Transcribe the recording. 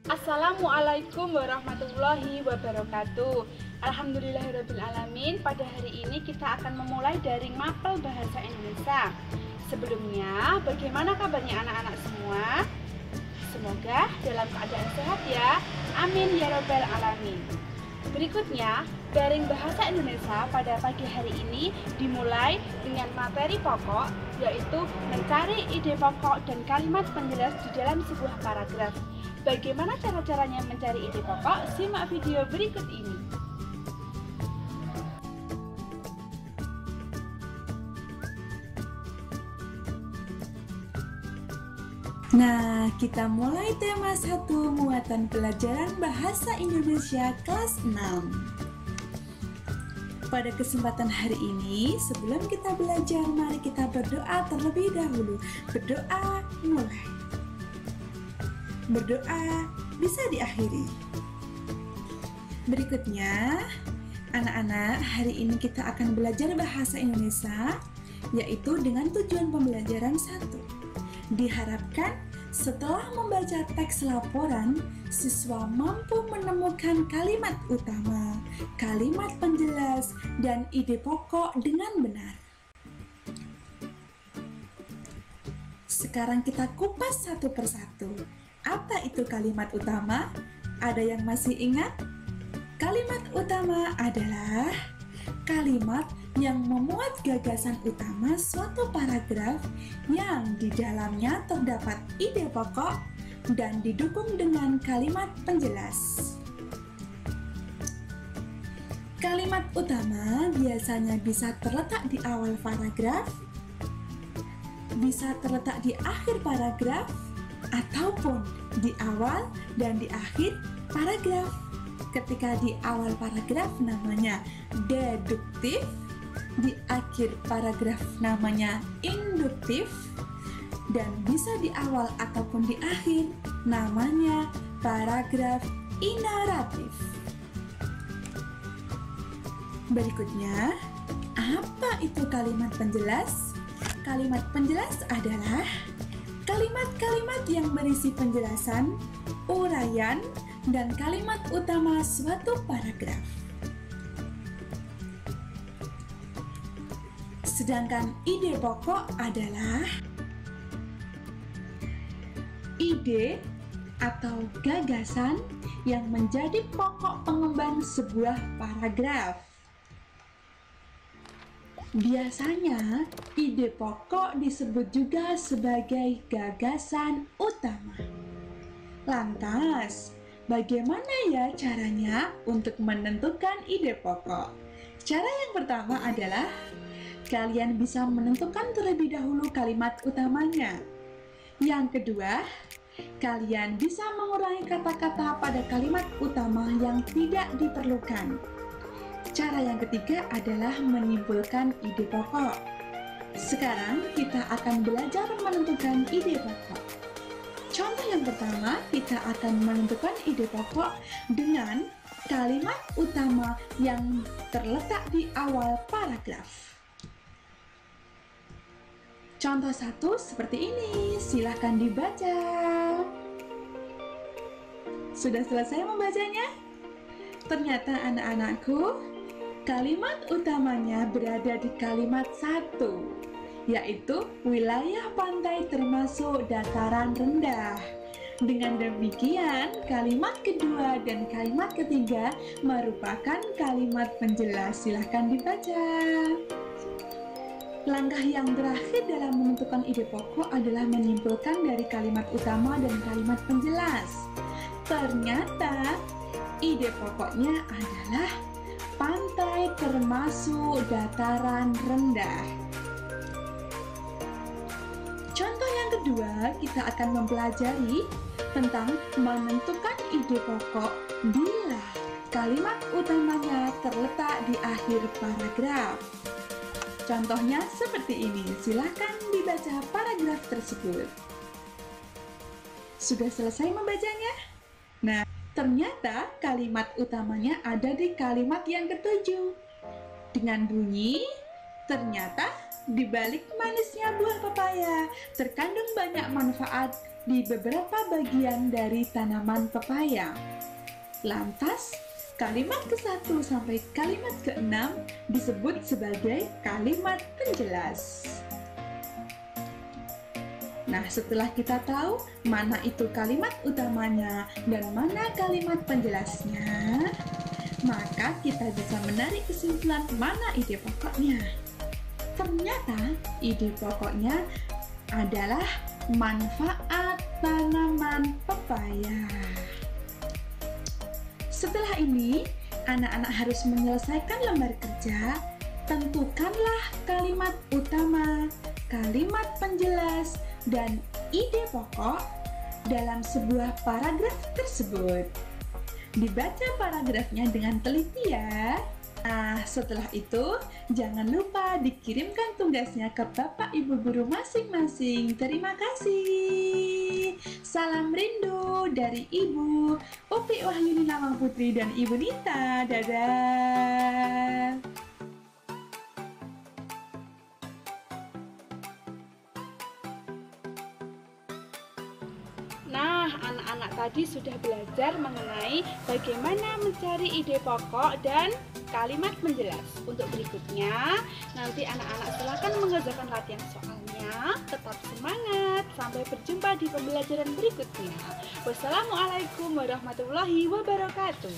Assalamualaikum warahmatullahi wabarakatuh. Alhamdulillahirrabbilalamin. Pada hari ini kita akan memulai daring mapel bahasa Indonesia. Sebelumnya, bagaimana kabarnya anak-anak semua? Semoga dalam keadaan sehat ya. Amin ya rabbal alamin. Berikutnya, daring bahasa Indonesia pada pagi hari ini dimulai dengan materi pokok, yaitu mencari ide pokok dan kalimat penjelas di dalam sebuah paragraf. Bagaimana cara-caranya mencari ide pokok? Simak video berikut ini. Nah, kita mulai tema 1 muatan pelajaran bahasa Indonesia kelas 6. Pada kesempatan hari ini, sebelum kita belajar, mari kita berdoa terlebih dahulu. Berdoa mulai. Berdoa bisa diakhiri. Berikutnya, anak-anak, hari ini kita akan belajar bahasa Indonesia, yaitu dengan tujuan pembelajaran 1. Diharapkan setelah membaca teks laporan, siswa mampu menemukan kalimat utama, kalimat penjelas, dan ide pokok dengan benar. Sekarang kita kupas satu persatu. Apa itu kalimat utama? Ada yang masih ingat? Kalimat utama adalah kalimat yang memuat gagasan utama suatu paragraf yang di dalamnya terdapat ide pokok dan didukung dengan kalimat penjelas. Kalimat utama biasanya bisa terletak di awal paragraf, bisa terletak di akhir paragraf, ataupun di awal dan di akhir paragraf. Ketika di awal paragraf namanya deduktif, di akhir paragraf namanya induktif, dan bisa di awal ataupun di akhir namanya paragraf inaratif. Berikutnya, apa itu kalimat penjelas? Kalimat penjelas adalah kalimat-kalimat yang berisi penjelasan, uraian, dan kalimat utama suatu paragraf. Sedangkan ide pokok adalah ide atau gagasan yang menjadi pokok pengemban sebuah paragraf. Biasanya, ide pokok disebut juga sebagai gagasan utama. Lantas, bagaimana ya caranya untuk menentukan ide pokok? Cara yang pertama adalah kalian bisa menentukan terlebih dahulu kalimat utamanya. Yang kedua, kalian bisa mengurangi kata-kata pada kalimat utama yang tidak diperlukan. Cara yang ketiga adalah menyimpulkan ide pokok. Sekarang kita akan belajar menentukan ide pokok. Contoh yang pertama, kita akan menentukan ide pokok dengan kalimat utama yang terletak di awal paragraf. Contoh 1 seperti ini, silahkan dibaca. Sudah selesai membacanya? Ternyata anak-anakku, kalimat utamanya berada di kalimat 1, yaitu wilayah pantai termasuk dataran rendah. Dengan demikian, kalimat kedua dan kalimat ketiga merupakan kalimat penjelas. Silahkan dibaca. Langkah yang terakhir dalam menentukan ide pokok adalah menyimpulkan dari kalimat utama dan kalimat penjelas. Ternyata, ide pokoknya adalah pantai termasuk dataran rendah. Contoh yang kedua, kita akan mempelajari tentang menentukan ide pokok bila kalimat utamanya terletak di akhir paragraf. Contohnya seperti ini, silahkan dibaca paragraf tersebut. Sudah selesai membacanya? Nah, ternyata kalimat utamanya ada di kalimat yang ketujuh. Dengan bunyi, ternyata di balik manisnya buah pepaya terkandung banyak manfaat di beberapa bagian dari tanaman pepaya. Lantas, kalimat ke-1 sampai kalimat ke-6 disebut sebagai kalimat penjelas. Nah, setelah kita tahu mana itu kalimat utamanya dan mana kalimat penjelasnya, maka kita bisa menarik kesimpulan mana ide pokoknya. Ternyata ide pokoknya adalah manfaat tanaman pepaya. Setelah ini, anak-anak harus menyelesaikan lembar kerja. Tentukanlah kalimat utama, kalimat penjelas, dan ide pokok dalam sebuah paragraf tersebut. Dibaca paragrafnya dengan teliti ya. Nah, setelah itu jangan lupa dikirimkan tugasnya ke Bapak Ibu guru masing-masing. Terima kasih. Salam rindu dari Ibu Upi Wahyuni Nawang Putri dan Ibu Nita. Dadah. Nah, anak-anak tadi sudah belajar mengenai bagaimana mencari ide pokok dan kalimat penjelas. Untuk berikutnya, nanti anak-anak silakan mengerjakan latihan soalnya. Tetap semangat. Sampai berjumpa di pembelajaran berikutnya. Wassalamualaikum warahmatullahi wabarakatuh.